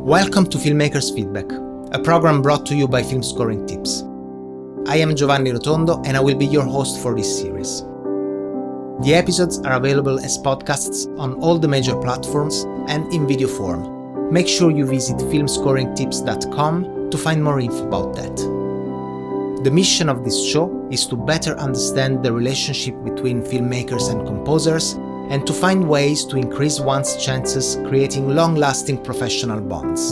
Welcome to Filmmakers Feedback, a program brought to you by Film Scoring Tips. I am Paolo Rotondo and I will be your host for this series. The episodes are available as podcasts on all the major platforms and in video form. Make sure you visit filmscoringtips.com to find more info about that. The mission of this show is to better understand the relationship between filmmakers and composers and to find ways to increase one's chances creating long-lasting professional bonds.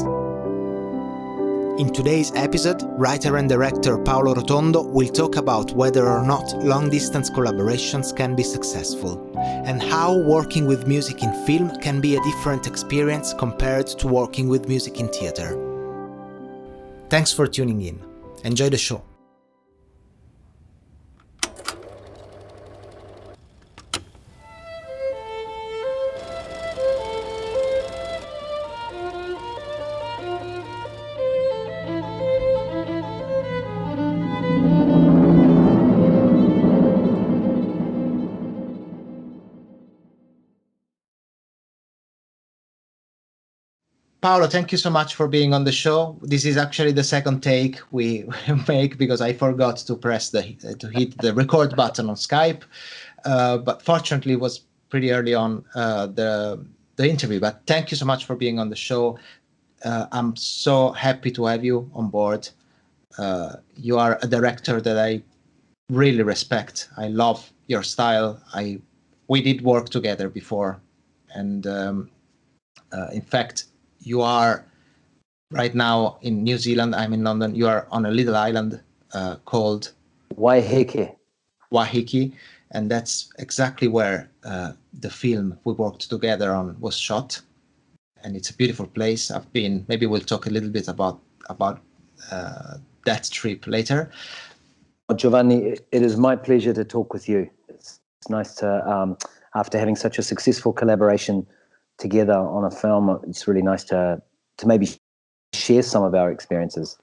In today's episode, writer and director Paolo Rotondo will talk about whether or not long-distance collaborations can be successful, and how working with music in film can be a different experience compared to working with music in theater. Thanks for tuning in. Enjoy the show. Paolo, thank you so much for being on the show. This is actually the second take we make because I forgot to hit the record button on Skype. But fortunately, it was pretty early on the interview. But thank you so much for being on the show. I'm so happy to have you on board. You are a director that I really respect. I love your style. We did work together before, and in fact, you are right now in New Zealand. I'm in London. You are on a little island called Waiheke, and that's exactly where the film we worked together on was shot. And it's a beautiful place. I've been. Maybe we'll talk a little bit about that trip later. Giovanni, it is my pleasure to talk with you. It's nice to, after having such a successful collaboration together on a film, it's really nice to maybe share some of our experiences.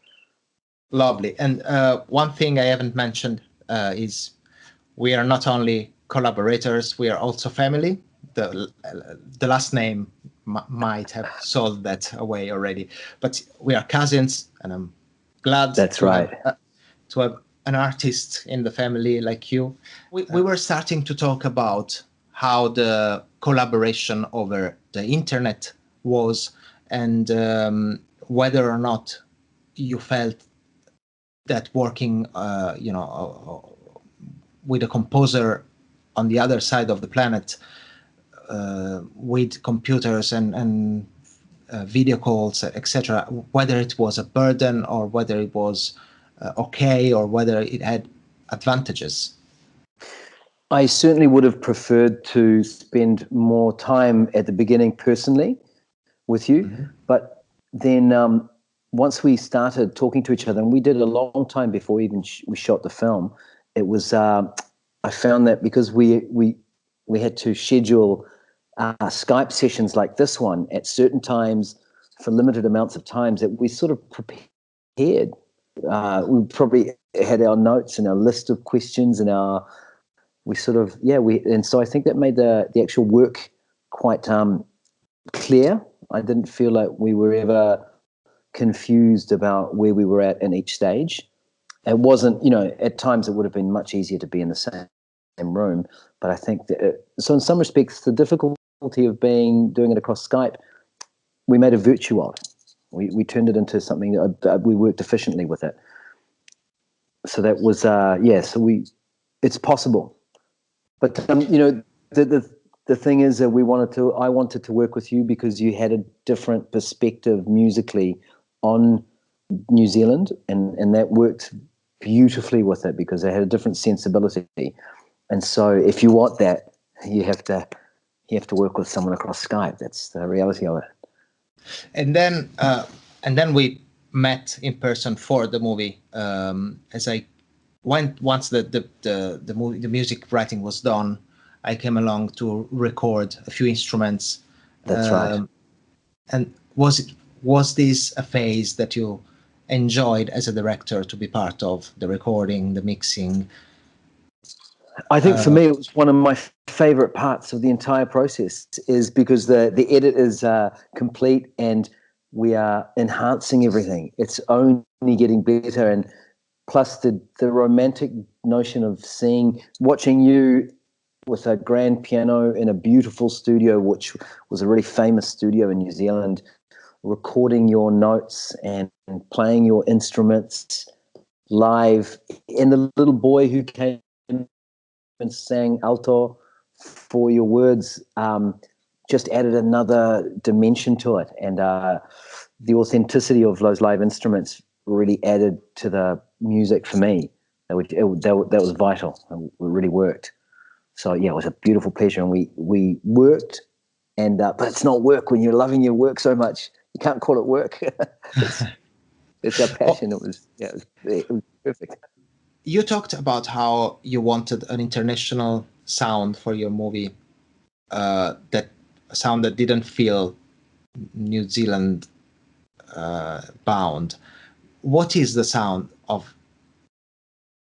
Lovely. And one thing I haven't mentioned is we are not only collaborators, we are also family. The last name might have sold that away already, but we are cousins, and I'm glad to have an artist in the family like you. We were starting to talk about how the collaboration over the internet was, and whether or not you felt that working, with a composer on the other side of the planet, with computers and video calls, etc., whether it was a burden or whether it was okay or whether it had advantages. I certainly would have preferred to spend more time at the beginning personally with you, but then once we started talking to each other, and we did a long time before even we shot the film, it was I found that because we had to schedule Skype sessions like this one at certain times for limited amounts of times, that we sort of prepared. We probably had our notes and our list of questions and and so I think that made the actual work quite clear. I didn't feel like we were ever confused about where we were at in each stage. It wasn't, at times it would have been much easier to be in the same room, but I think that, so in some respects, the difficulty of doing it across Skype, we made a virtue of. We turned it into something that we worked efficiently with it. So that was, it's possible. But the thing is that I wanted to work with you because you had a different perspective musically on New Zealand, and that worked beautifully with it because they had a different sensibility. And so if you want that, you have to work with someone across Skype. That's the reality of it. And then we met in person for the movie. As I went, once the movie, the music writing was done, I came along to record a few instruments. That's right. And was this a phase that you enjoyed as a director, to be part of the recording, the mixing? I think for me, it was one of my favorite parts of the entire process, is because the edit is complete, and we are enhancing everything. It's only getting better. And plus the romantic notion of watching you with a grand piano in a beautiful studio, which was a really famous studio in New Zealand, recording your notes and playing your instruments live, and the little boy who came and sang alto for your words just added another dimension to it. And the authenticity of those live instruments really added to the music for me. That was vital. It really worked. So yeah, it was a beautiful pleasure, and we worked, and but it's not work when you're loving your work so much. You can't call it work. It's our passion. It was perfect. You talked about how you wanted an international sound for your movie, that sound that didn't feel New Zealand bound. What is the sound of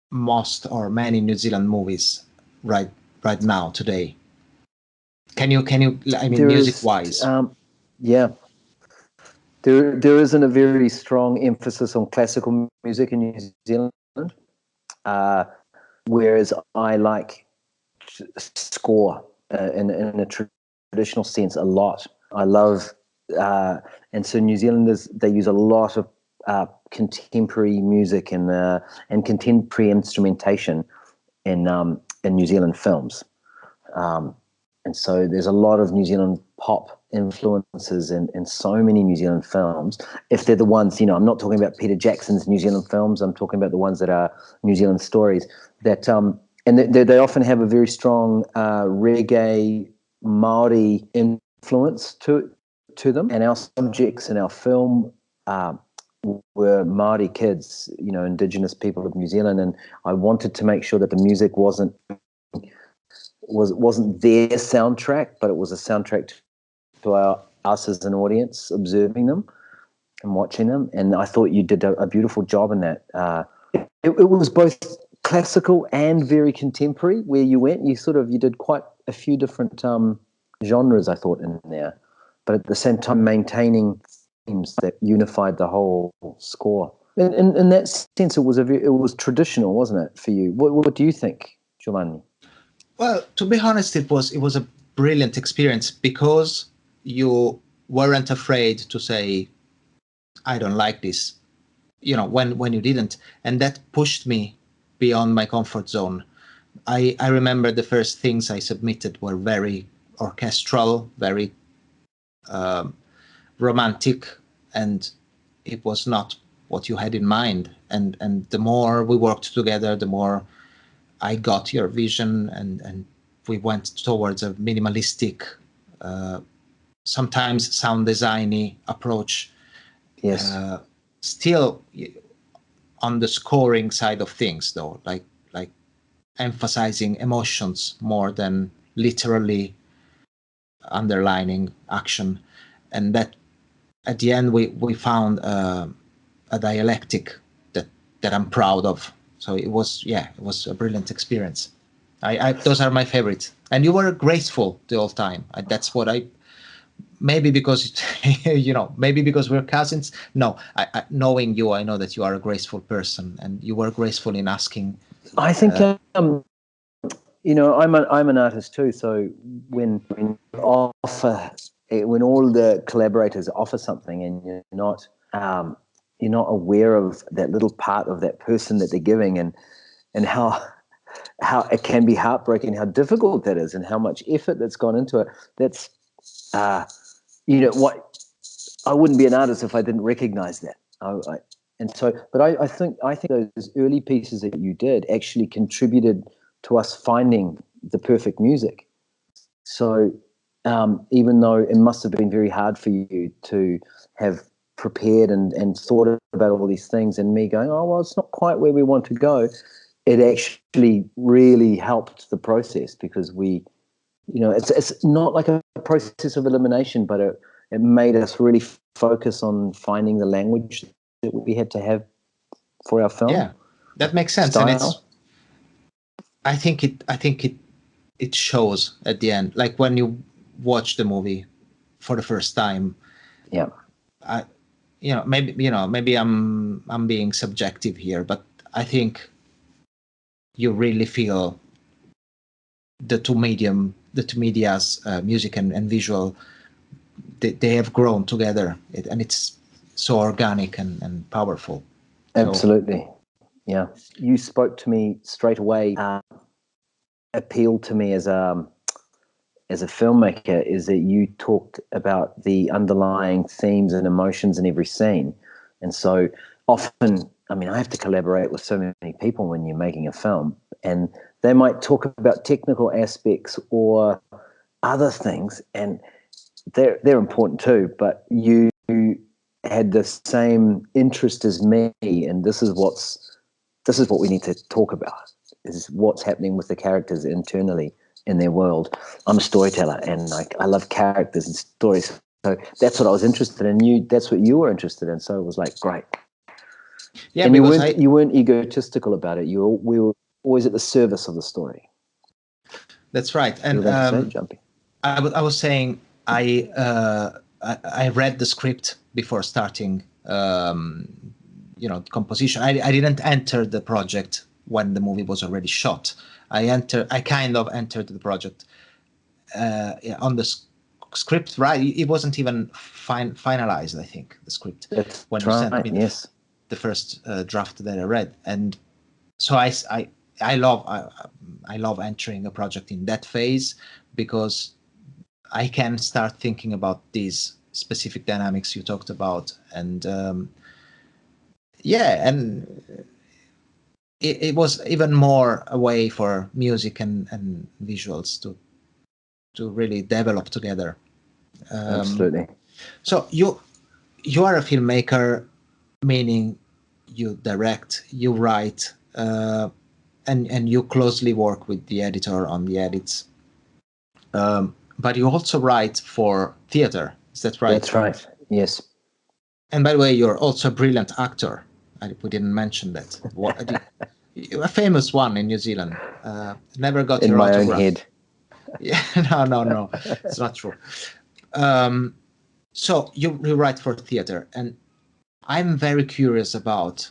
most or many New Zealand movies right now today? Can you I mean, music wise? Yeah, there isn't a very strong emphasis on classical music in New Zealand, whereas I like score in a traditional sense a lot. I love, and so New Zealanders, they use a lot of contemporary music and contemporary instrumentation in New Zealand films. And so there's a lot of New Zealand pop influences in so many New Zealand films. If they're the ones, I'm not talking about Peter Jackson's New Zealand films. I'm talking about the ones that are New Zealand stories. That and they often have a very strong reggae, Maori influence to them. And our subjects in our film were Maori kids, Indigenous people of New Zealand. And I wanted to make sure that the music wasn't their soundtrack, but it was a soundtrack to us as an audience observing them and watching them. And I thought you did a beautiful job in that. It was both classical and very contemporary. Where you went, you did quite a few different genres, I thought, in there, but at the same time maintaining themes that unified the whole score. In that sense, it was traditional, wasn't it, for you? What do you think, Giovanni? Well, to be honest, it was a brilliant experience because you weren't afraid to say, I don't like this, when you didn't. And that pushed me beyond my comfort zone. I remember the first things I submitted were very orchestral, very romantic, and it was not what you had in mind. And the more we worked together, the more I got your vision, and we went towards a minimalistic, sometimes sound designy approach. Yes. Still on the scoring side of things, though, like emphasizing emotions more than literally underlining action, and that at the end we found a dialectic that I'm proud of. So it was a brilliant experience. I those are my favorites. And you were graceful the whole time. That's what maybe because maybe because we're cousins. No, knowing you, I know that you are a graceful person, and you were graceful in asking. I think I'm an artist too. So when all the collaborators offer something and you're not aware of that little part of that person that they're giving, and how it can be heartbreaking, how difficult that is, and how much effort that's gone into it. That's what I wouldn't be an artist if I didn't recognize that. But I think those early pieces that you did actually contributed to us finding the perfect music. So even though it must have been very hard for you to have prepared and thought about all these things, and me going, oh, well, it's not quite where we want to go, it actually really helped the process, because it's not like a process of elimination, but it made us really focus on finding the language that we had to have for our film. Yeah, that makes sense. Style. And I think it shows at the end. Like when you watch the movie for the first time. Yeah. I, maybe I'm being subjective here, but I think you really feel the two media's music and visual, they have grown together, and it's so organic and powerful. Absolutely. Yeah. You spoke to me straight away, appealed to me as a filmmaker, is that you talked about the underlying themes and emotions in every scene. And so often, I mean, I have to collaborate with so many people when you're making a film, and they might talk about technical aspects or other things, and they're important too, but you had the same interest as me, and this is what we need to talk about, is what's happening with the characters internally in their world. I'm a storyteller, and I love characters and stories. So that's what I was interested in. That's what you were interested in. So it was like, great. Yeah, and you weren't egotistical about it. We were always at the service of the story. That's right. And Jumping. I was saying I read the script before starting composition. I didn't enter the project when the movie was already shot. I kind of entered the project on the script, right? It wasn't even finalized, I think, the script. That's when right, you sent me the first draft that I read. And so I love entering a project in that phase, because I can start thinking about these specific dynamics you talked about. And and it was even more a way for music and visuals to really develop together. Absolutely. So you are a filmmaker, meaning you direct, you write, and you closely work with the editor on the edits. But you also write for theater. Is that right? That's right. Yes. And by the way, you're also a brilliant actor. We didn't mention that. A famous one in New Zealand. Never got in your my autograph. own head. Yeah, no, it's not true. So you write for theater, and I'm very curious about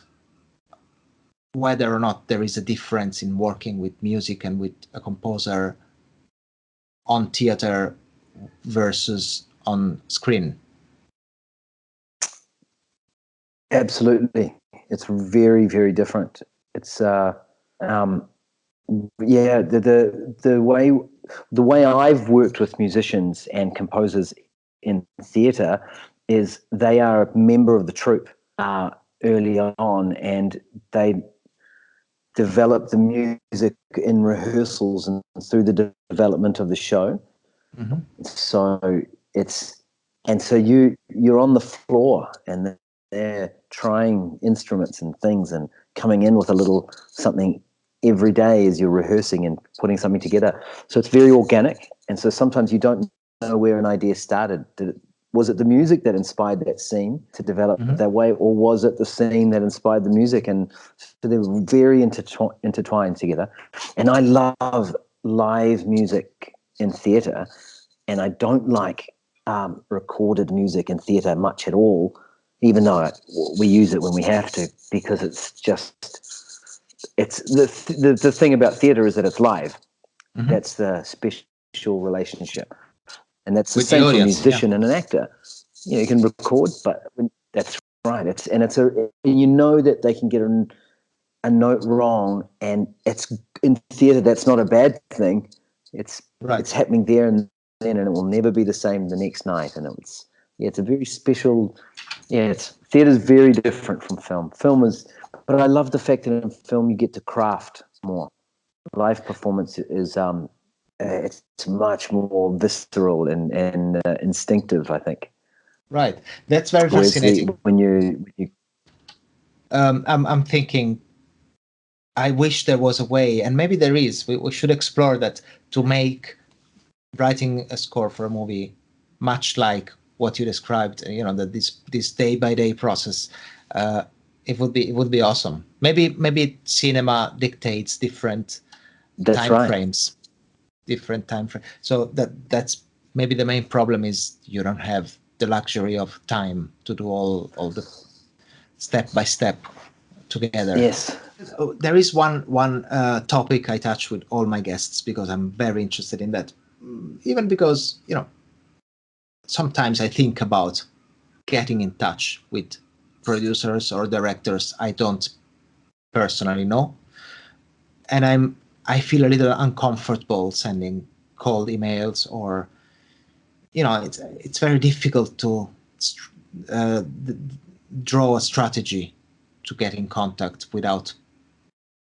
whether or not there is a difference in working with music and with a composer on theater versus on screen. Absolutely. It's very, very different. It's the way I've worked with musicians and composers in theatre is they are a member of the troupe early on, and they develop the music in rehearsals and through the development of the show. Mm-hmm. So you're on the floor, and they're trying instruments and things and coming in with a little something every day as you're rehearsing and putting something together. So it's very organic. And so sometimes you don't know where an idea started. Was it the music that inspired that scene to develop that way, or was it the scene that inspired the music? And so they're very intertwined together. And I love live music in theatre, and I don't like recorded music in theatre much at all, even though we use it when we have to, because it's the thing about theatre is that it's live. Mm-hmm. That's the special relationship, and that's the same for a musician and an actor. You can record, but that's right. And you know that they can get a note wrong, and it's in theatre. That's not a bad thing. It's happening there and then, and it will never be the same the next night. And it's a very special. Theatre is very different from film. But I love the fact that in film you get to craft more. Live performance is it's much more visceral and instinctive, I think. Right, that's very fascinating. I'm thinking, I wish there was a way, and maybe there is. We should explore that, to make writing a score for a movie much like what you described. That this day by day process. It would be awesome. Maybe cinema dictates different time frames. Different time frame. So that's maybe the main problem is you don't have the luxury of time to do all the step by step together. Yes. There is one topic I touch with all my guests because I'm very interested in that. Even because, sometimes I think about getting in touch with producers or directors I don't personally know, and I feel a little uncomfortable sending cold emails, or it's very difficult to uh, draw a strategy to get in contact without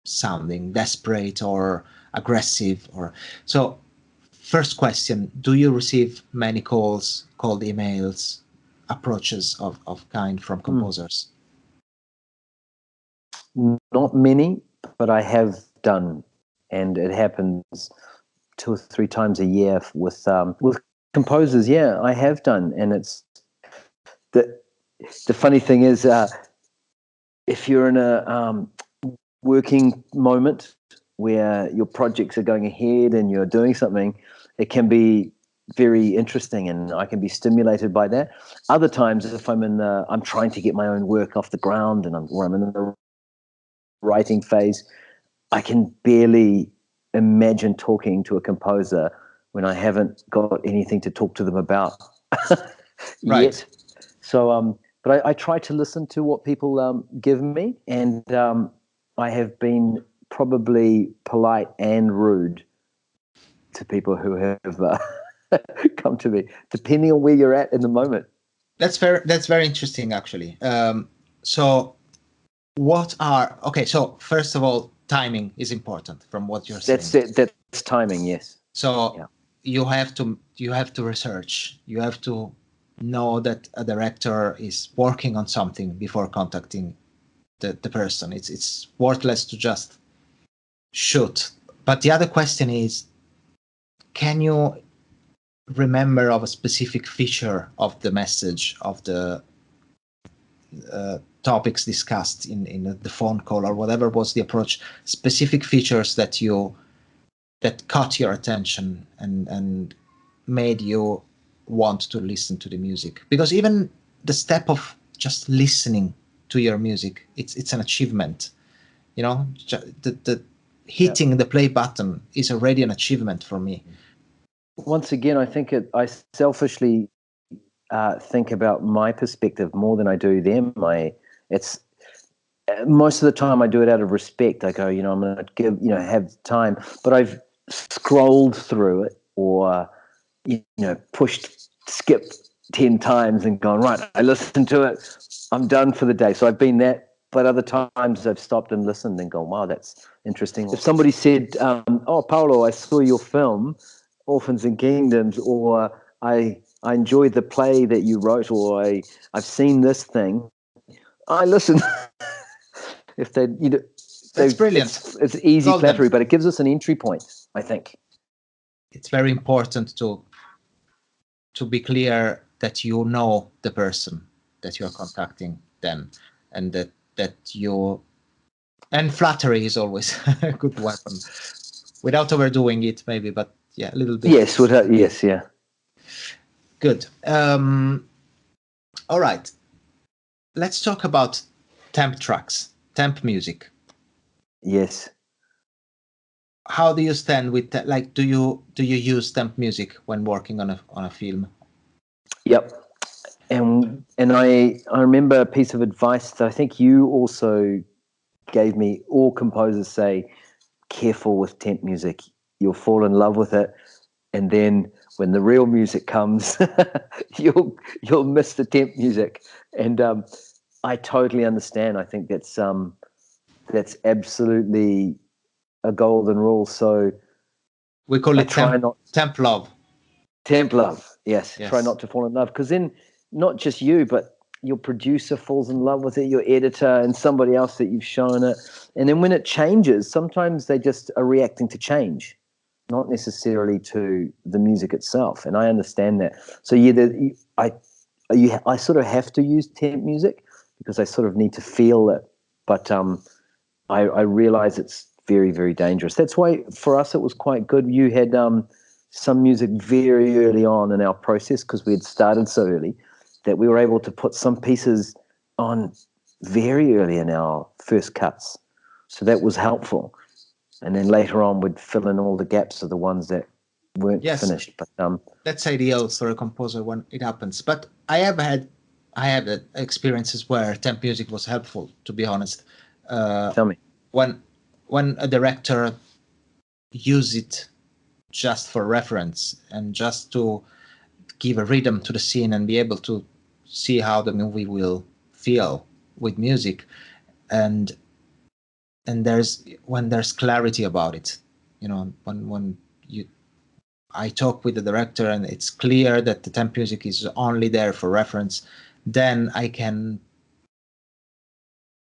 sounding desperate or aggressive. Or so first question, do you receive many calls, cold emails, approaches of kind from composers? Not many, but I have done, and it happens 2 or 3 times a year with composers. Yeah, I have done, and it's the funny thing is, if you're in a working moment where your projects are going ahead and you're doing something, it can be very interesting, and I can be stimulated by that. Other times, if I'm trying to get my own work off the ground, and I'm in the writing phase, I can barely imagine talking to a composer when I haven't got anything to talk to them about Right. yet. So, but I try to listen to what people give me, and I have been probably polite and rude to people who have come to me, depending on where you're at in the moment. That's very interesting, actually. So first of all, timing is important from what you're saying. That's timing, yes. So yeah. you have to research. You have to know that a director is working on something before contacting the person. It's worthless to just shoot. But the other question is, can you remember of a specific feature of the message, of the topics discussed in the phone call, or whatever was the approach, specific features that caught your attention and made you want to listen to the music? Because even the step of just listening to your music, it's an achievement. The hitting the play button is already an achievement for me. Once again, I think I selfishly think about my perspective more than I do them. It's most of the time I do it out of respect. I go, I'm going to give, have time, but I've scrolled through it, or pushed skip 10 times and gone, right, I listened to it, I'm done for the day. So I've been that. But other times I've stopped and listened and gone, wow, that's interesting. If somebody said, oh, Paolo, I saw your film, Orphans and Kingdoms, or I enjoyed the play that you wrote, or I've seen this thing, I listen. If that's brilliant. It's easy flattery, but it gives us an entry point, I think. It's very important to be clear that you know the person that you're contacting then, and and flattery is always a good weapon, without overdoing it, maybe, but yeah, a little bit. Yes, yes, yeah. Good. All right. Let's talk about temp tracks, temp music. Yes. How do you stand with that? Like, do you use temp music when working on a film? Yep. And I remember a piece of advice that I think you also gave me. All composers say, careful with temp music. You'll fall in love with it, and then when the real music comes, you'll miss the temp music. And I totally understand. I think that's absolutely a golden rule. So we call it temp love. Temp love, yes. Try not to fall in love, because then not just you, but your producer falls in love with it, your editor, and somebody else that you've shown it. And then when it changes, sometimes they just are reacting to change, not necessarily to the music itself. And I understand that. So I sort of have to use temp music because I sort of need to feel it. But I realize it's very, very dangerous. That's why for us it was quite good. You had some music very early on in our process because we had started so early. that we were able to put some pieces on very early in our first cuts. So that was helpful. And then later on, we'd fill in all the gaps of the ones that weren't finished. But that's ideal for a composer when it happens. But I have had experiences where temp music was helpful, to be honest. Tell me. When a director use it just for reference and just to give a rhythm to the scene and be able to see how the movie will feel with music, and when there's clarity about it, when I talk with the director and it's clear that the temp music is only there for reference, then I can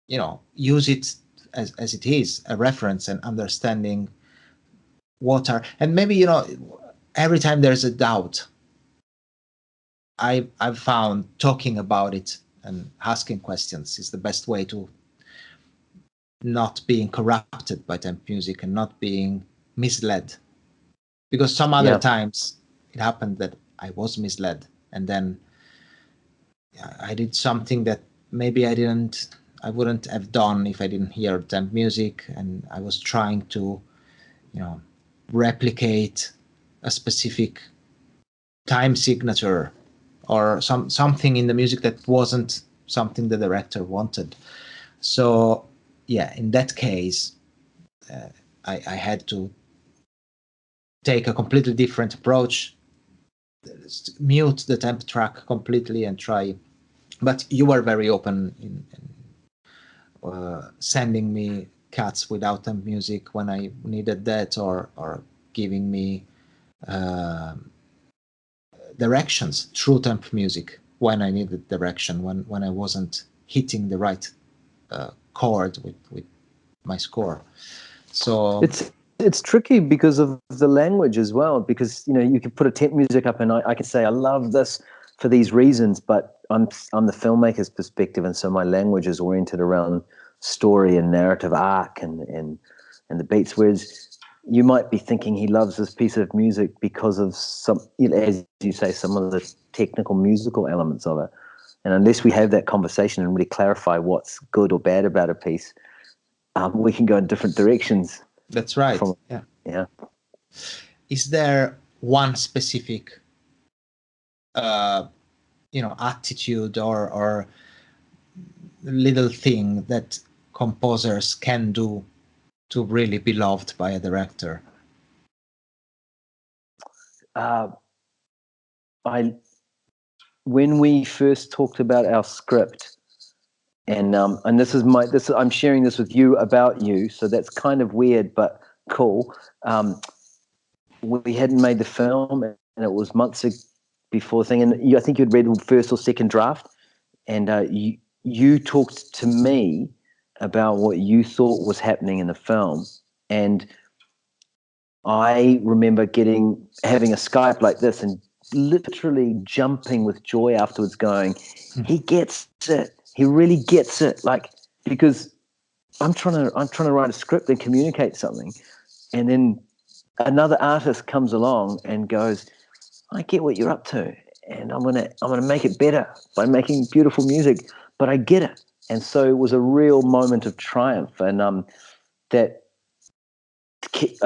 use it as it is, a reference, and understanding and maybe every time there's a doubt, I've found talking about it and asking questions is the best way to not being corrupted by temp music and not being misled. Because some other times it happened that I was misled, and then I did something that maybe I wouldn't have done if I didn't hear temp music, and I was trying to, replicate a specific time signature or something in the music that wasn't something the director wanted. So in that case, I had to take a completely different approach, mute the temp track completely and try. But you were very open in sending me cuts without temp music when I needed that, or giving me directions through temp music when I needed direction, when I wasn't hitting the right chord with my score. So it's tricky because of the language as well, because you can put a temp music up and I can say I love this for these reasons, but I'm the filmmaker's perspective, and so my language is oriented around story and narrative arc and the beats, whereas you might be thinking he loves this piece of music because of some, as you say, some of the technical musical elements of it. And unless we have that conversation and really clarify what's good or bad about a piece, we can go in different directions. That's right. Yeah. Is there one specific, attitude or little thing that composers can do to really be loved by a director? When we first talked about our script, and I'm sharing this with you about you, so that's kind of weird but cool. We hadn't made the film, and it was months before the thing, and I think you'd read the first or second draft, and you talked to me about what you thought was happening in the film, and I remember having a Skype like this and literally jumping with joy afterwards, going, he gets it. He really gets it. Like, because I'm trying to write a script and communicate something, and then another artist comes along and goes, I get what you're up to, and I'm gonna make it better by making beautiful music, but I get it. And so it was a real moment of triumph, and that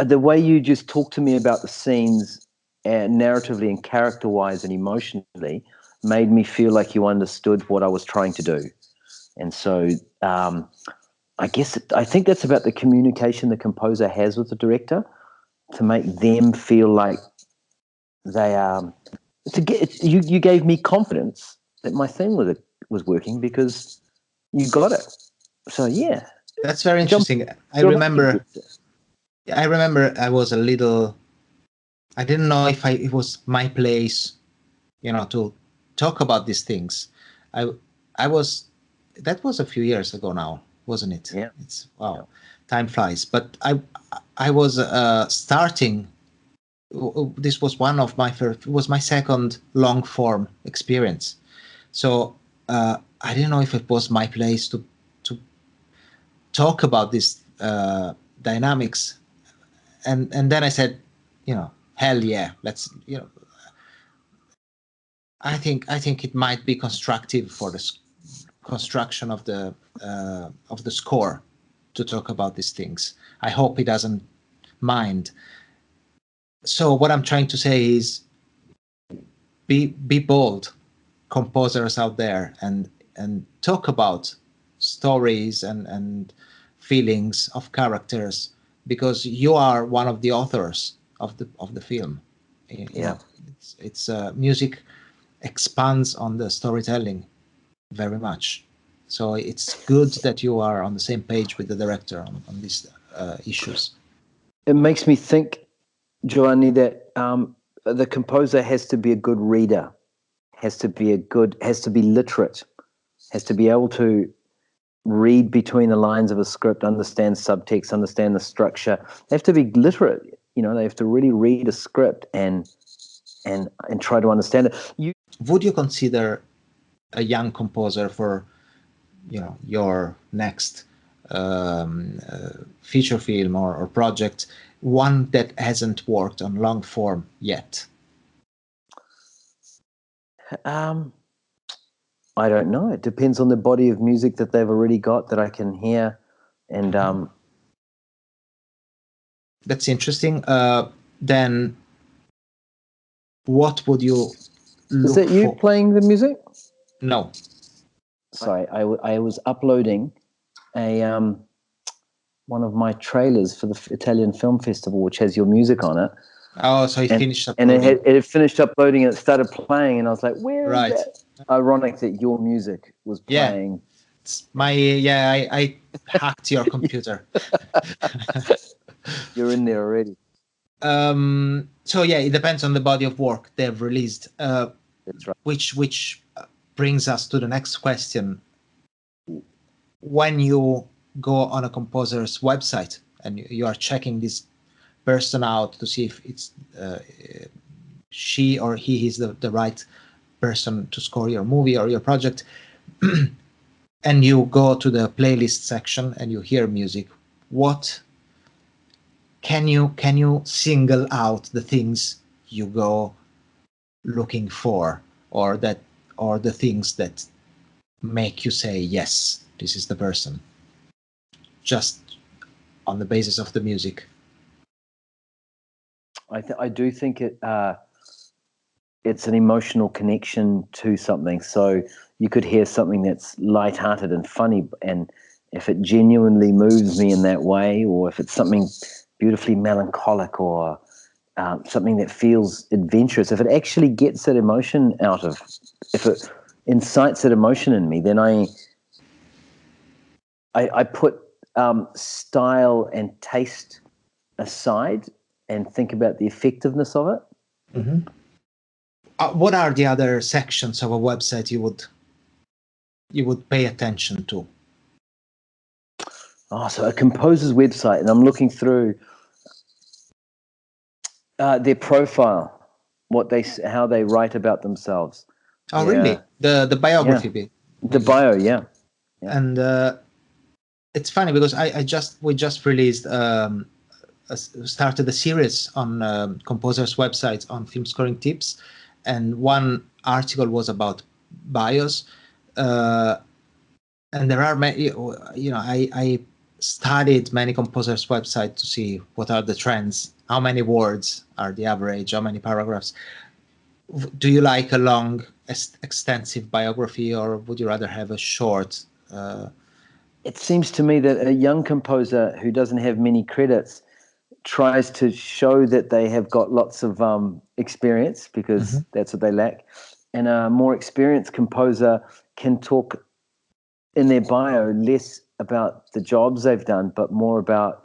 the way you just talked to me about the scenes, narratively and character-wise and emotionally, made me feel like you understood what I was trying to do. And so I think that's about the communication the composer has with the director, to make them feel like they are. You gave me confidence that my thing was working because you got it. So yeah, that's very interesting. I remember I was a little. I didn't know if it was my place, to talk about these things. I was. That was a few years ago now, wasn't it? Yeah. It's wow, time flies. But I was starting. This was one of my first. It was my second long form experience. So I didn't know if it was my place to talk about these dynamics, and then I said, hell yeah, let's. I think it might be constructive for the construction of the score to talk about these things. I hope he doesn't mind. So what I'm trying to say is, be bold, composers out there, and talk about stories and feelings of characters, because you are one of the authors of the film. Yeah. It's music expands on the storytelling very much. So it's good that you are on the same page with the director on these issues. It makes me think, Giovanni, that the composer has to be a good reader, has to be literate, has to be able to read between the lines of a script, understand subtext, understand the structure. They have to be literate. They have to really read a script and try to understand it. Would you consider a young composer for your next feature film or project, one that hasn't worked on long form yet? I don't know. It depends on the body of music that they've already got that I can hear, and that's interesting. Then what would you look is that you for? playing the music? No. Sorry, I was uploading a one of my trailers for the Italian Film Festival, which has your music on it. Oh, so it finished uploading. And it had finished uploading and it started playing, and I was like, where is Right. that? Ironic that your music was playing. Yeah. It's I hacked your computer. You're in there already. So yeah, it depends on the body of work they've released. That's right. Which brings us to the next question. When you go on a composer's website and you are checking this person out to see if it's she or he is the right person to score your movie or your project, and you go to the playlist section and you hear music, what can you single out the things you go looking for, or the things that make you say, yes, this is the person, just on the basis of the music? I do think it's an emotional connection to something. So you could hear something that's lighthearted and funny, and if it genuinely moves me in that way, or if it's something beautifully melancholic, or something that feels adventurous, if it actually gets that emotion out of, if it incites that emotion in me, then I put style and taste aside and think about the effectiveness of it. Mm-hmm. What are the other sections of a website you would pay attention to? Oh, so a composer's website, and I'm looking through their profile, how they write about themselves. Oh, really? The biography bit. The bio, yeah. And it's funny because we just released started a series on composers' websites on film scoring tips, and one article was about bios, and there are many. I studied many composers' websites to see what are the trends, how many words are the average, how many paragraphs. Do you like a long, extensive biography, or would you rather have a short? It seems to me that a young composer who doesn't have many credits tries to show that they have got lots of experience, because that's what they lack. And a more experienced composer can talk in their bio less about the jobs they've done, but more about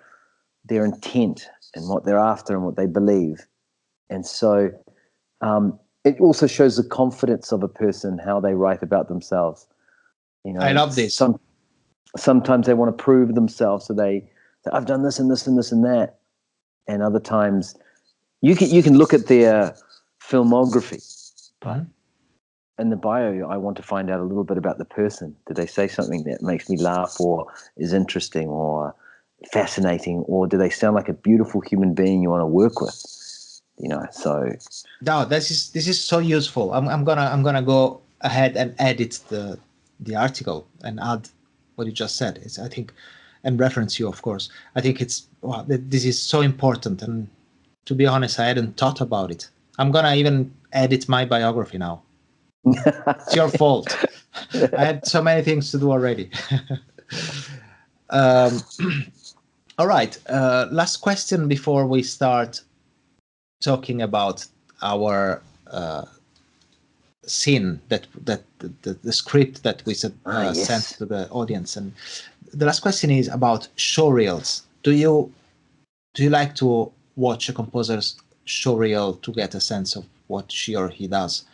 their intent and what they're after and what they believe. And so it also shows the confidence of a person, how they write about themselves. I love this. Sometimes they want to prove themselves, so I've done this and this and this and that. And other times you can look at their filmography, but in the bio, I want to find out a little bit about the person. Did they say something that makes me laugh, or is interesting, or fascinating, or do they sound like a beautiful human being you want to work with? So No, this is so useful. I'm gonna go ahead and edit the article and add what you just said. It's, I think, and reference you, of course. I think it's wow, this is so important. And to be honest, I hadn't thought about it. I'm gonna even edit my biography now. It's your fault. I had so many things to do already. um, all right. Last question before we start talking about our scene that the script that we sent yes. to the audience. And the last question is about showreels. Do you like to watch a composer's showreel to get a sense of what she or he does?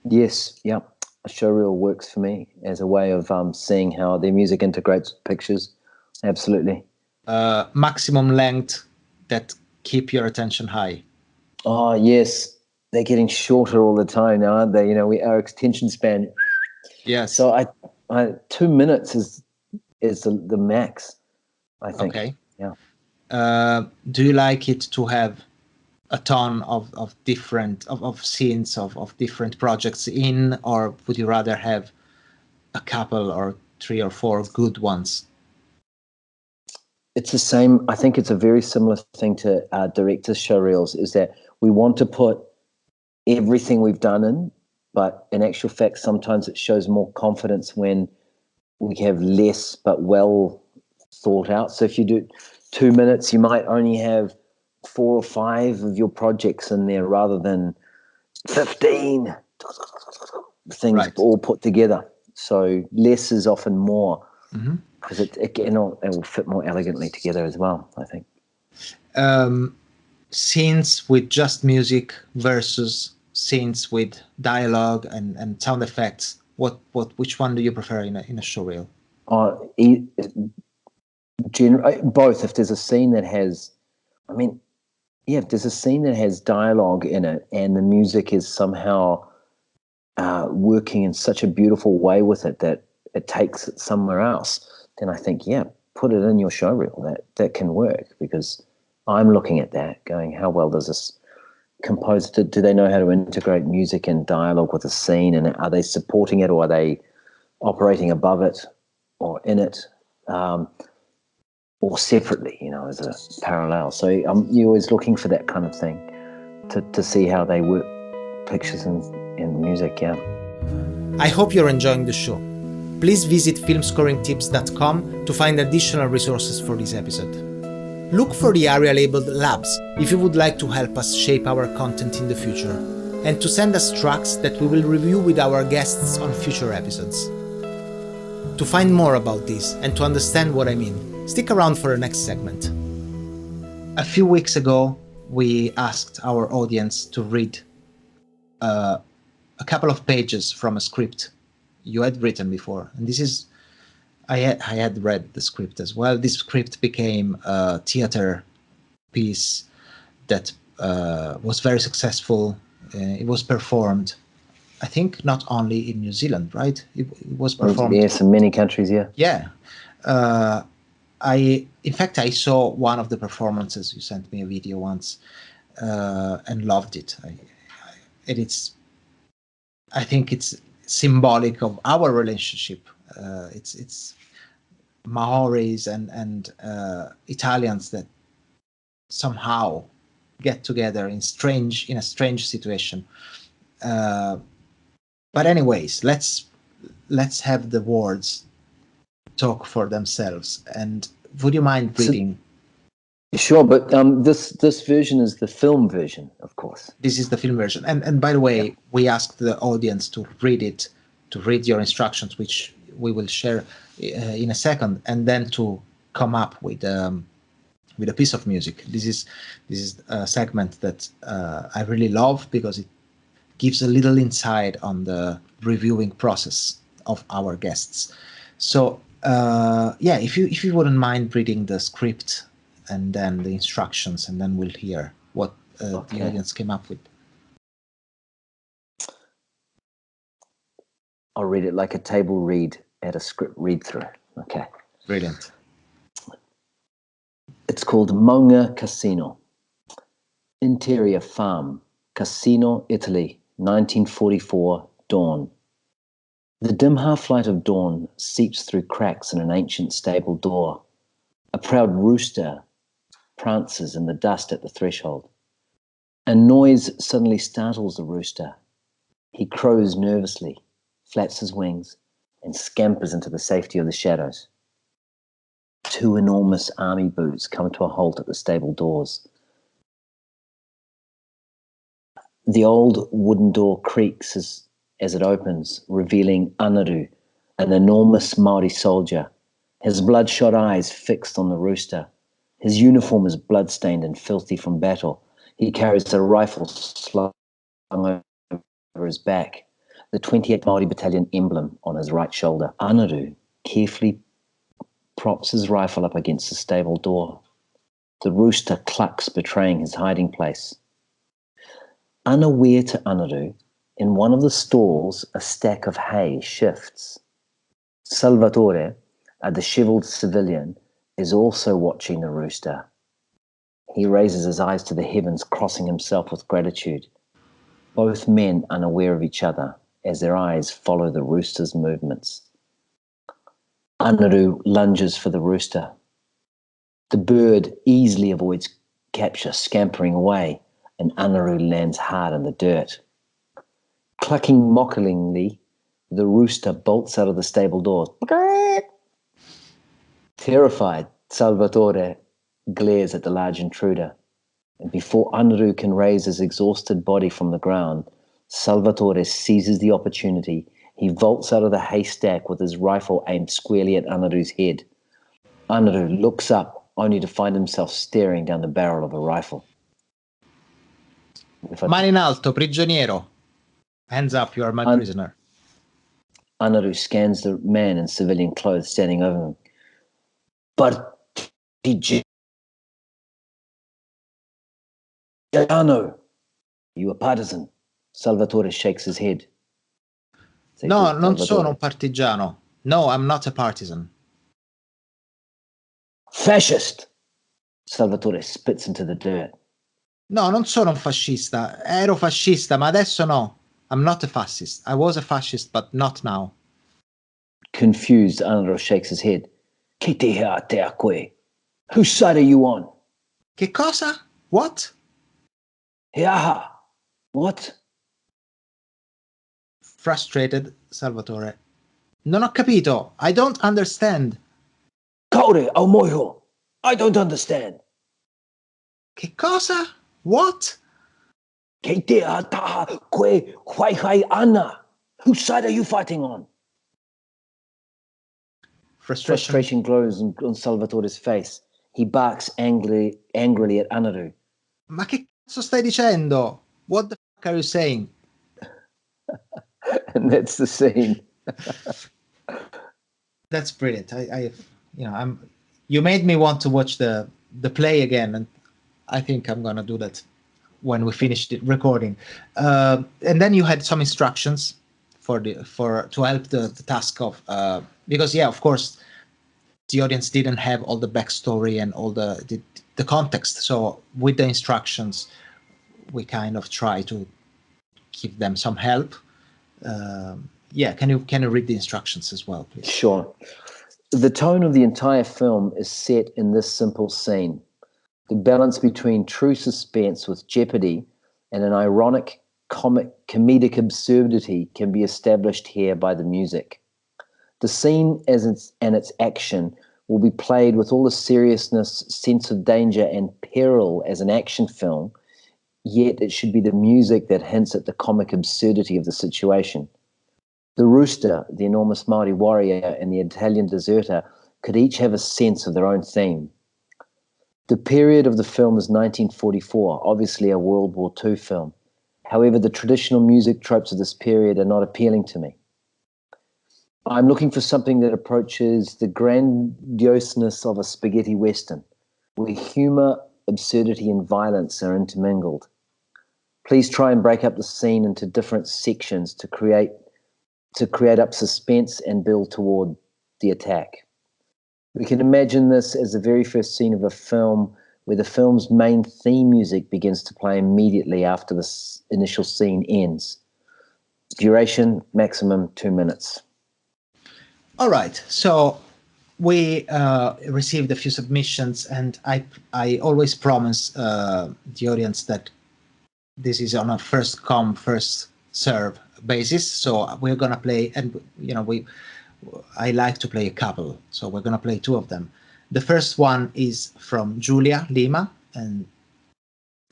Yes, yeah. A showreel works for me as a way of seeing how their music integrates with pictures. Absolutely. Maximum length that keep your attention high. Oh, yes. They're getting shorter all the time now, aren't they? Our attention span. Yes. So I 2 minutes is the max, I think. Okay. Yeah. Do you like it to have a ton of different of scenes of different projects in, or would you rather have a couple or 3 or 4 good ones? It's the same. I think it's a very similar thing to directors' showreels, is that we want to put everything we've done in, but in actual fact, sometimes it shows more confidence when we have less but well thought out. So if you do 2 minutes, you might only have 4 or 5 of your projects in there rather than 15 things Right. all put together. So less is often more, Mm-hmm. because it will fit more elegantly together as well, I think. Scenes with just music versus scenes with dialogue and sound effects. Which one do you prefer in a showreel? Both. If there's a scene that has, if there's a scene that has dialogue in it and the music is somehow working in such a beautiful way with it that it takes it somewhere else, then I think, put it in your showreel. That can work, because I'm looking at that going, how well does this composer, do they know how to integrate music and dialogue with a scene, and are they supporting it, or are they operating above it or in it, or separately, as a parallel. So you're always looking for that kind of thing to see how they work pictures and music. I hope you're enjoying the show. Please visit filmscoringtips.com to find additional resources for this episode. Look for the area labeled Labs if you would like to help us shape our content in the future, and to send us tracks that we will review with our guests on future episodes. To find more about this and to understand what I mean, stick around for the next segment. A few weeks ago, we asked our audience to read a couple of pages from a script you had written before, and this is I had read the script as well. This script became a theater piece that was very successful. It was performed, I think, not only in New Zealand, right? It was performed. Yes, in many countries. Yeah. In fact, I saw one of the performances. You sent me a video once, and loved it. I think it's symbolic of our relationship. It's Maoris and Italians that somehow get together in a strange situation. But anyways, let's have the words talk for themselves. And would you mind reading? Sure, but this version is the film version, of course. This is the film version. And by the way, we asked the audience to read your instructions, which we will share in a second, and then to come up with a piece of music. This is a segment that I really love, because it gives a little insight on the reviewing process of our guests. So if you wouldn't mind reading the script and then the instructions, and then we'll hear what the audience came up with. I'll read it like a table read at a script read-through. Okay. Brilliant. It's called Maunga Casino. Interior farm, Cassino, Italy, 1944, dawn. The dim half-light of dawn seeps through cracks in an ancient stable door. A proud rooster prances in the dust at the threshold. A noise suddenly startles the rooster. He crows nervously, flaps his wings, and scampers into the safety of the shadows. Two enormous army boots come to a halt at the stable doors. The old wooden door creaks as it opens, revealing Anaru, an enormous Māori soldier, his bloodshot eyes fixed on the rooster. His uniform is bloodstained and filthy from battle. He carries a rifle slung over his back, the 28th Māori Battalion emblem on his right shoulder. Anaru carefully props his rifle up against the stable door. The rooster clucks, betraying his hiding place. Unaware to Anaru, in one of the stalls, a stack of hay shifts. Salvatore, a disheveled civilian, is also watching the rooster. He raises his eyes to the heavens, crossing himself with gratitude. Both men unaware of each other as their eyes follow the rooster's movements. Anaru lunges for the rooster. The bird easily avoids capture, scampering away, and Anaru lands hard in the dirt. Clucking mockingly, the rooster bolts out of the stable door. Terrified, Salvatore glares at the large intruder, and before Anaru can raise his exhausted body from the ground, Salvatore seizes the opportunity. He vaults out of the haystack with his rifle aimed squarely at Anaru's head. Anaru looks up, only to find himself staring down the barrel of a rifle. Mani in alto, prigioniero. Hands up, you are my prisoner. Anaru scans the man in civilian clothes standing over him. Partigiano, you a partisan? Salvatore shakes his head. No, non sono un partigiano. No, I'm not a partisan. Fascist! Salvatore spits into the dirt. No, non sono un fascista. Ero fascista, ma adesso no. I'm not a fascist. I was a fascist, but not now. Confused, Anaru shakes his head. Che te ha te a que? Whose side are you on? Che cosa? What? Heaha! What? Frustrated, Salvatore. Non ho capito. I don't understand. Kaore au moiho. I don't understand. Che cosa? What? Che te ha taha que hai ana? Whose side are you fighting on? Frustration glows on Salvatore's face. He barks angrily at Anaru. Ma che cazzo stai dicendo? What the fuck are you saying? And that's the scene. That's brilliant. You made me want to watch the play again, and I think I'm gonna do that when we finish the recording. And then you had some instructions to help the task of because of course the audience didn't have all the backstory and all the context. So with the instructions, we kind of try to give them some help. Can you read the instructions as well, please? Sure. The tone of the entire film is set in this simple scene. The balance between true suspense with jeopardy and an ironic comedic absurdity can be established here by the music. The scene and its action will be played with all the seriousness, sense of danger, and peril as an action film, yet it should be the music that hints at the comic absurdity of the situation. The rooster, the enormous Māori warrior, and the Italian deserter could each have a sense of their own theme. The period of the film is 1944, obviously a World War II film. However, the traditional music tropes of this period are not appealing to me. I'm looking for something that approaches the grandioseness of a spaghetti western, where humor, absurdity, and violence are intermingled. Please try and break up the scene into different sections to create up suspense and build toward the attack. We can imagine this as the very first scene of a film where the film's main theme music begins to play immediately after the initial scene ends. Duration, maximum 2 minutes. All right. So we received a few submissions, and I always promise the audience that this is on a first come, first serve basis. So we're gonna play, and I like to play a couple, so we're gonna play two of them. The first one is from Julia Lima, and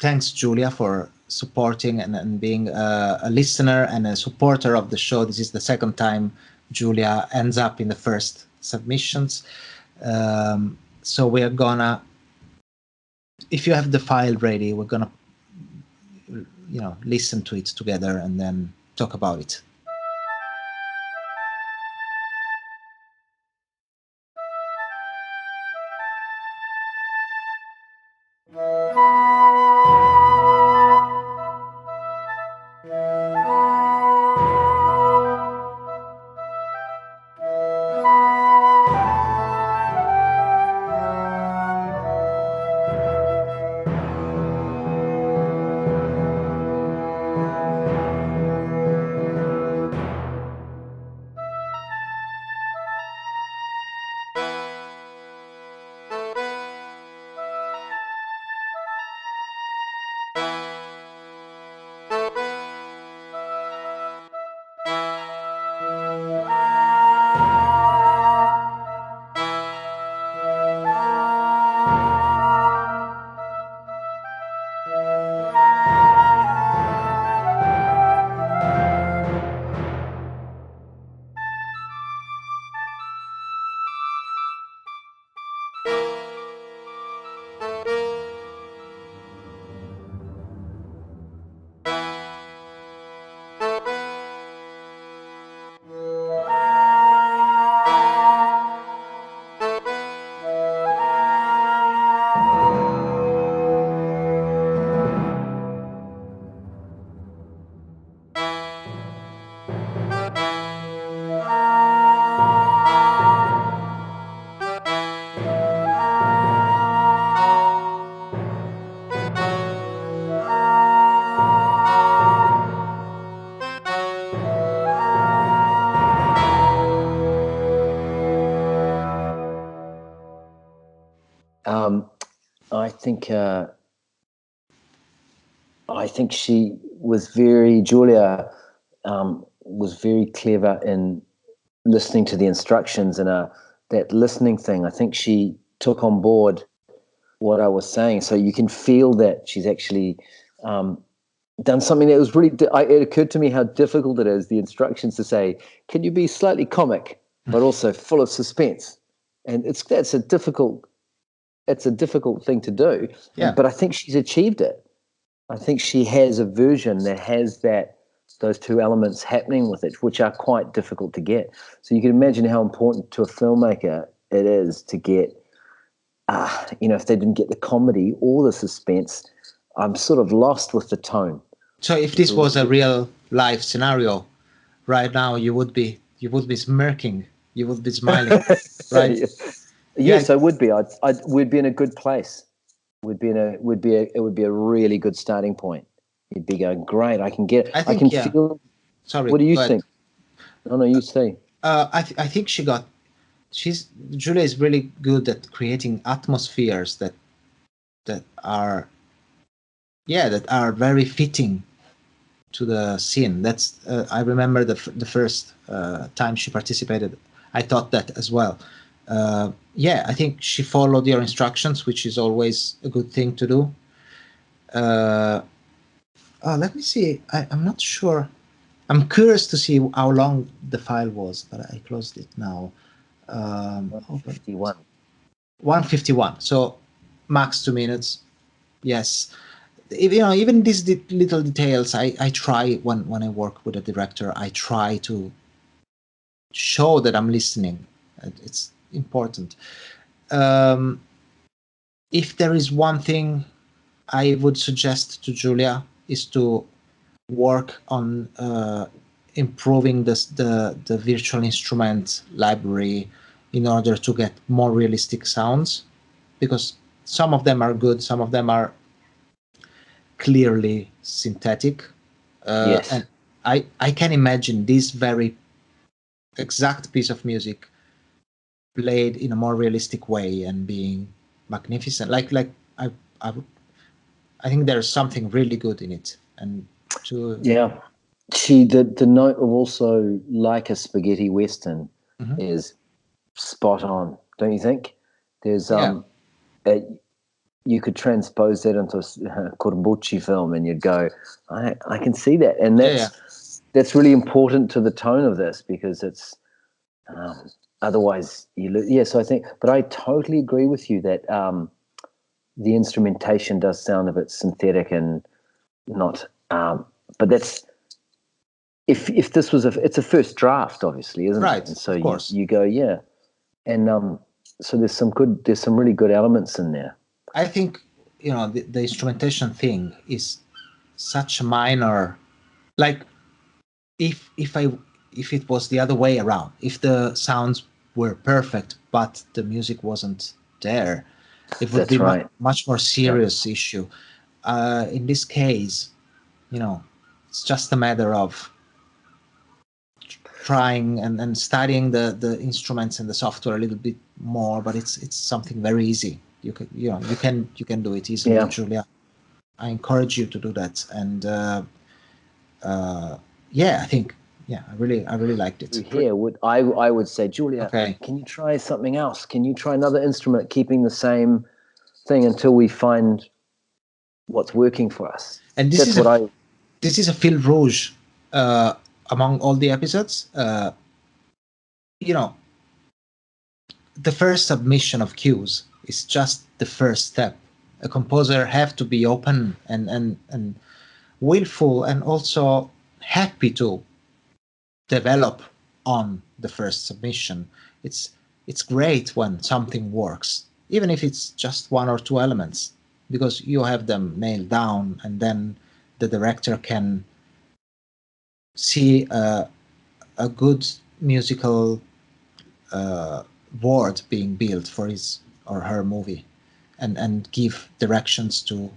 thanks, Julia, for supporting and being a listener and a supporter of the show. This is the second time Julia ends up in the first submissions. So we're gonna, if you have the file ready, we're gonna, listen to it together and then talk about it. I think she was Julia was very clever in listening to the instructions and that listening thing. I think she took on board what I was saying. So you can feel that she's actually done something that was really, it occurred to me how difficult it is, the instructions to say, can you be slightly comic, but also full of suspense? And it's a difficult thing to do. Yeah. But I think she's achieved it. I think she has a version that has those two elements happening with it, which are quite difficult to get. So you can imagine how important to a filmmaker it is to get, if they didn't get the comedy or the suspense, I'm sort of lost with the tone. So if this was a real life scenario, right now you would be smirking, you would be smiling, right? Yes, I would be. We'd be in a good place. It would be a really good starting point. You'd be going, great. I can feel. Sorry. What do you think? No, you say. I think Julia is really good at creating atmospheres that are very fitting to the scene. That's I remember the first time she participated. I thought that as well. I think she followed your instructions, which is always a good thing to do. Let me see. I'm not sure. I'm curious to see how long the file was, but I closed it now. 151. 151. So max 2 minutes. Yes. Even these little details, I try when I work with a director, I try to show that I'm listening. It's important. If there is one thing I would suggest to Julia is to work on improving the virtual instrument library in order to get more realistic sounds, because some of them are good, some of them are clearly synthetic. Yes. And I can imagine this very exact piece of music played in a more realistic way and being magnificent. Like I I, would- I think there's something really good in it. And to Yeah. The note of also like a spaghetti western Mhm. is spot on, don't you think? There's Yeah. a, you could transpose that into a Corbucci film, and you'd go, I can see that, and Yeah. that's really important to the tone of this, because it's otherwise yeah. So I think, but I totally agree with you that the instrumentation does sound a bit synthetic and not. But that's if this was it's a first draft, obviously, isn't it? Right. And so Of course. you go, yeah, and so there's some really good elements in there. I think the instrumentation thing is such a minor. Like if it was the other way around, if the sounds were perfect but the music wasn't there, it would be That's right. much more Yeah. serious issue. In this case, it's just a matter of trying and studying the instruments and the software a little bit more, but it's something very easy. You can do it easily, Yeah. Julia. I encourage you to do that. And yeah, I think, I really liked it. Here I would say, Julia, Okay. can you try something else? Can you try another instrument, keeping the same thing until we find what's working for us? And That's what this is a fil rouge among all the episodes. The first submission of cues is just the first step. A composer have to be open and willful, and also happy to develop on the first submission. It's great when something works, even if it's just one or two elements, because you have them nailed down, and then the director can see a good musical world being built for his or her movie, and give directions to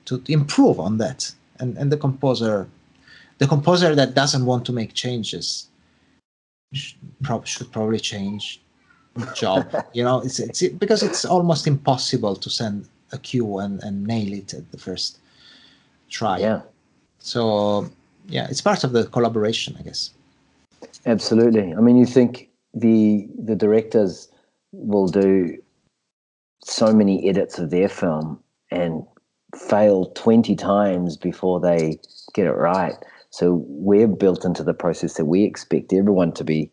to improve on that. And the composer that doesn't want to make changes should probably change job. It's because it's almost impossible to send a cue and nail it at the first try. yeah, So yeah, it's part of the collaboration, I guess. absolutely. I mean, you think the directors will do so many edits of their film and fail 20 times before they get it right. So we're built into the process that we expect everyone to be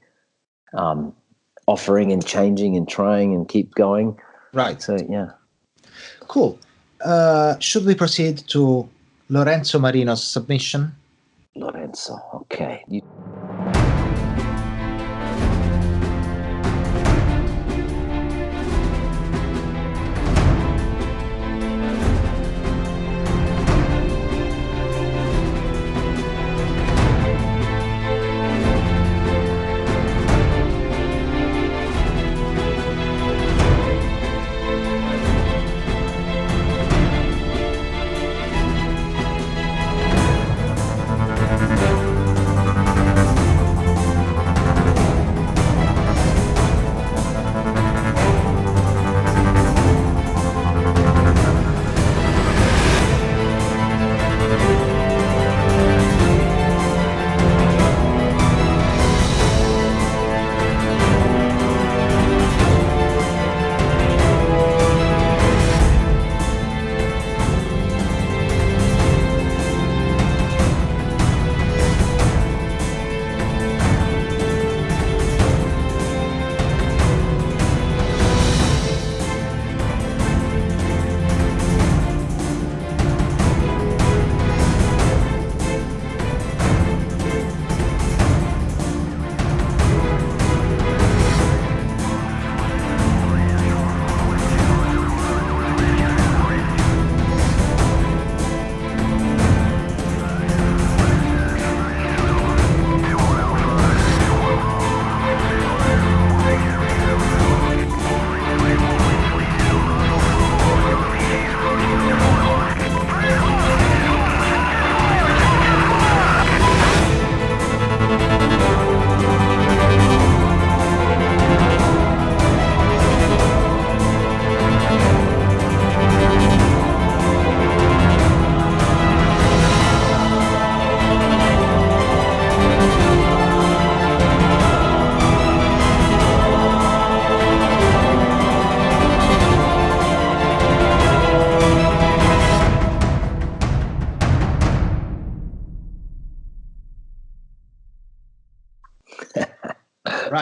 offering and changing and trying and keep going. Right. So yeah. Cool. Should we proceed to Lorenzo Marino's submission? Lorenzo, okay.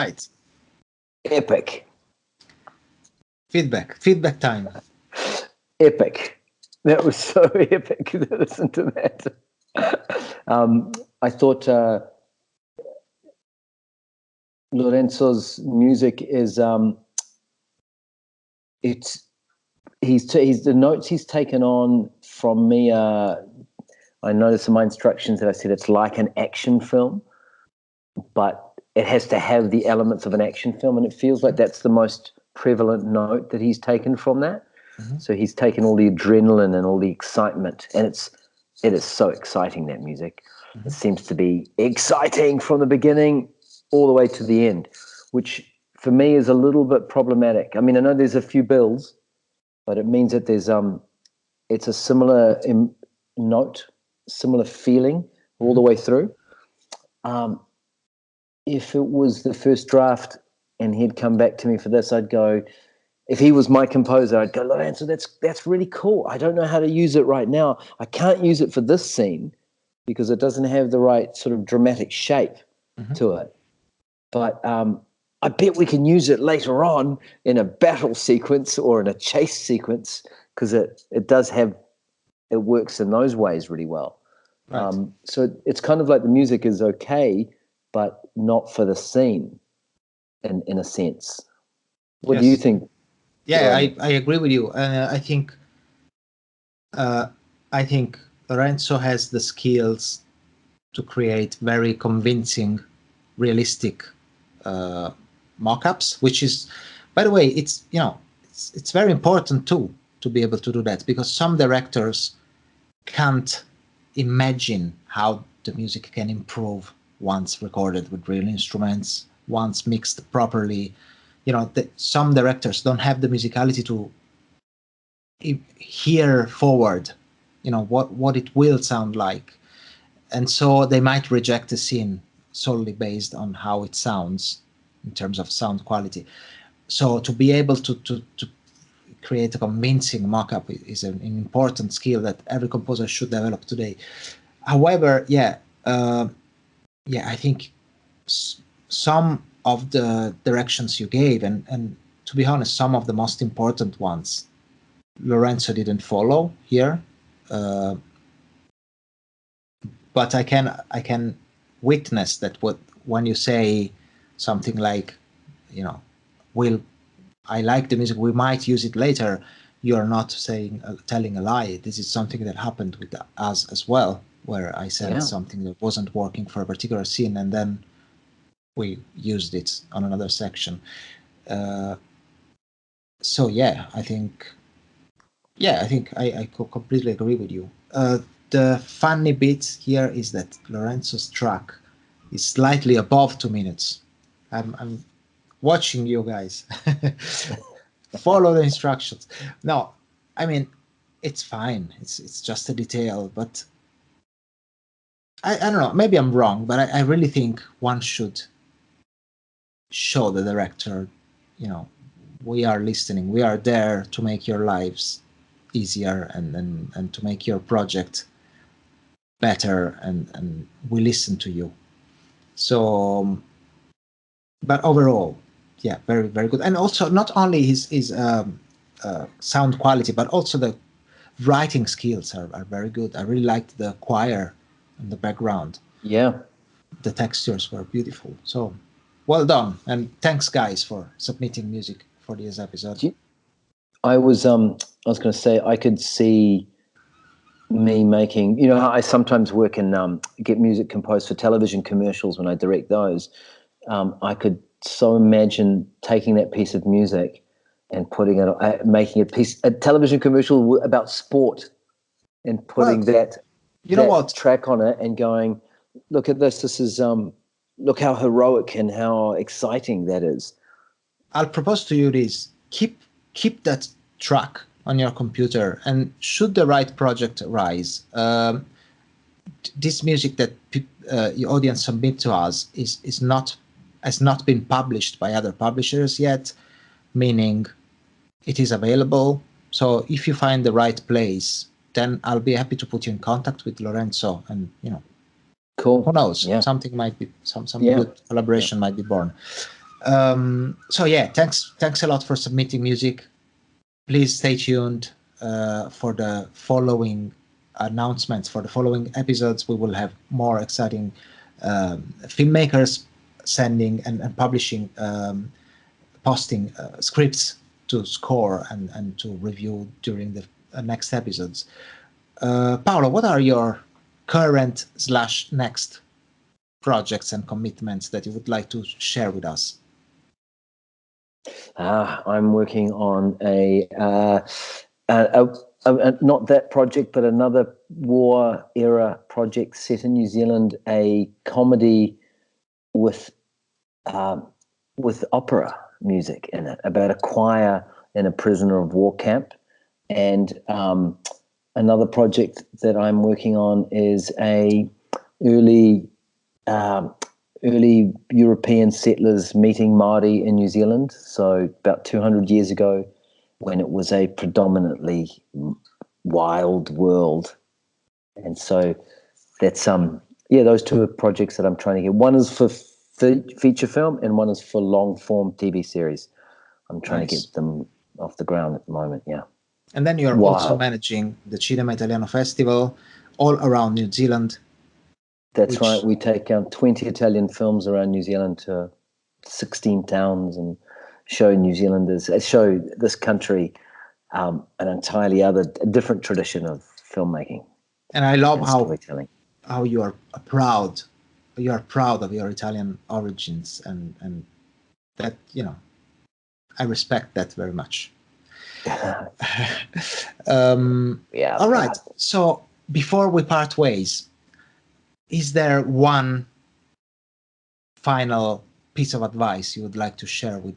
right. Epic. Feedback time. Epic. That was so epic to listen to that. I thought Lorenzo's music is he's the notes he's taken on from me. I noticed in my instructions that I said it's like an action film, but it has to have the elements of an action film, and it feels like that's the most prevalent note that he's taken from that. Mm-hmm. So he's taken all the adrenaline and all the excitement, and it is so exciting, that music. Mm-hmm. It seems to be exciting from the beginning all the way to the end, which for me is a little bit problematic. I mean, I know there's a few builds, but it means that there's it's a similar note, similar feeling all the way through. If it was the first draft and he'd come back to me for this, I'd go, if he was my composer, I'd go, Lorenzo, that's really cool. I don't know how to use it right now. I can't use it for this scene because it doesn't have the right sort of dramatic shape to it. But I bet we can use it later on in a battle sequence or in a chase sequence, because it works in those ways really well. Right. So it's kind of like the music is okay, but not for the scene in a sense. What do you think? Yeah, I agree with you. I think Lorenzo has the skills to create very convincing, realistic mock-ups, which is, by the way, it's very important too to be able to do that, because some directors can't imagine how the music can improve once recorded with real instruments, once mixed properly. Some directors don't have the musicality to hear forward, what it will sound like. And so they might reject a scene solely based on how it sounds in terms of sound quality. So to be able to create a convincing mock-up is an important skill that every composer should develop today. However, I think some of the directions you gave, and to be honest, some of the most important ones, Lorenzo didn't follow here. But I can witness that when you say something like, I like the music, we might use it later, you're not telling a lie. This is something that happened with us as well, where I said something that wasn't working for a particular scene, and then we used it on another section. I think I completely agree with you. The funny bit here is that Lorenzo's track is slightly above 2 minutes. I'm watching you guys. Follow the instructions. No, I mean, it's fine. It's just a detail, but I don't know. Maybe I'm wrong, but I really think one should show the director, we are listening. We are there to make your lives easier and to make your project better, and we listen to you. So, but overall, very, very good. And also not only his sound quality, but also the writing skills are very good. I really liked the choir in the background. Yeah. The textures were beautiful. So well done. And thanks, guys, for submitting music for this episode. I was going to say, I could see me making, I sometimes work and get music composed for television commercials when I direct those. I could so imagine taking that piece of music and putting it, making a television commercial about sport, and putting that track on it and going, look at this. This is, look how heroic and how exciting that is. I'll propose to you this: keep that track on your computer, and should the right project arise, this music that your audience submit to us has not been published by other publishers yet, meaning it is available. So if you find the right place, then I'll be happy to put you in contact with Lorenzo, and cool. Who knows? Something might be some good collaboration might be born. So yeah, thanks a lot for submitting music. Please stay tuned for the following announcements. For the following episodes, we will have more exciting filmmakers sending and publishing, posting scripts to score and to review during the next episodes. Paolo, what are your current / next projects and commitments that you would like to share with us? I'm working on not that project, but another war era project set in New Zealand, a comedy with opera music in it about a choir in a prisoner of war camp. And another project that I'm working on is a early European settlers meeting Māori in New Zealand. So about 200 years ago, when it was a predominantly wild world. And so that's those two are projects that I'm trying to get. One is for feature film and one is for long form TV series. I'm trying to get them off the ground at the moment. Yeah. And then you're also managing the Cinema Italiano Festival all around New Zealand. That's right. We take 20 Italian films around New Zealand to 16 towns and show New Zealanders, show this country an entirely different tradition of filmmaking. And I love how you are proud of your Italian origins, and that, I respect that very much. All right. So before we part ways, is there one final piece of advice you would like to share with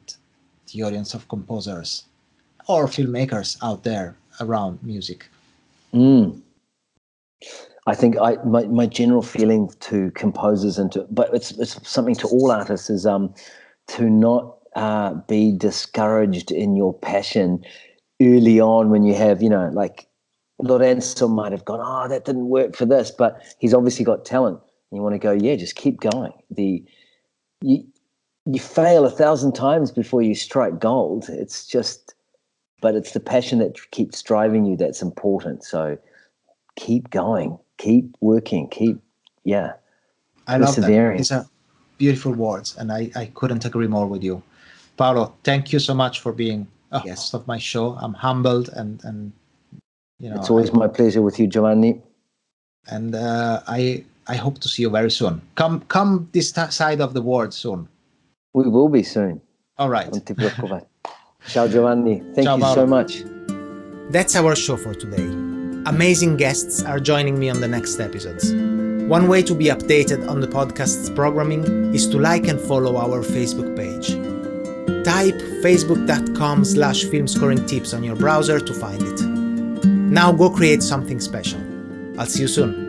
the audience of composers or filmmakers out there around music? I think my general feeling to composers but it's something to all artists is to not be discouraged in your passion early on when you have, like Lorenzo might have gone, that didn't work for this, but he's obviously got talent. And you want to go, just keep going. You fail 1,000 times before you strike gold. But it's the passion that keeps driving you that's important. So keep going, keep working, I love that. These are beautiful words, and I couldn't agree more with you. Paolo, thank you so much for being a guest of my show. I'm humbled and it's always my pleasure with you, Giovanni. And I hope to see you very soon. Come this side of the world soon. We will be soon. All right. Ciao, Giovanni. Thank you so much. That's our show for today. Amazing guests are joining me on the next episodes. One way to be updated on the podcast's programming is to like and follow our Facebook page. Type facebook.com/filmscoringtips on your browser to find it. Now go create something special. I'll see you soon.